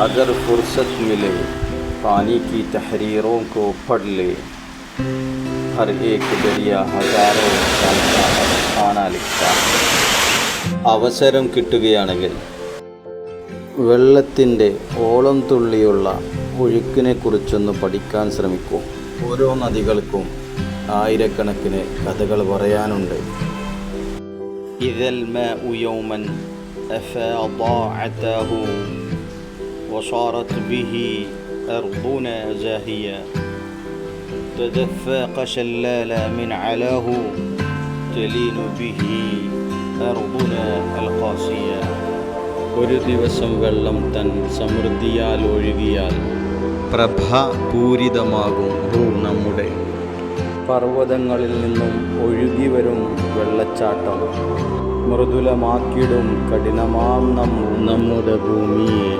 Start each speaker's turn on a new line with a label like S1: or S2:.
S1: अगर फुर्सत मिले पानी की तहरीरों को पढ़ ले हर एक दरिया हजारों साल का अफसाना लिखता है. അവസരം കിട്ടുകയാണെങ്കിൽ വെള്ളത്തിൻ്റെ ഓളം തുള്ളിയുള്ള ഒഴുക്കിനെക്കുറിച്ചൊന്ന് പഠിക്കാൻ ശ്രമിക്കൂ. ഓരോ നദികൾക്കും ആയിരക്കണക്കിന് കഥകൾ പറയാനുണ്ട്. ഇദൽ മാഉ യൗമൻ അഫാദ അതാഹു وصارت به أرضنا زاهية تدفق شلالا من علاه تلين به أرضنا القاسية. ഒരു ദിവസം വെള്ളം തൻ സമൃദ്ധിയാൽ ഒഴുകിയാൽ പ്രഭാപൂരിതമാകും നമ്മുടെ. പർവ്വതങ്ങളിൽ നിന്നും ഒഴുകി വരും വെള്ളച്ചാട്ടം മൃദുലമാക്കിടും കഠിനമാം നമ്മുടെ ഭൂമിയെ.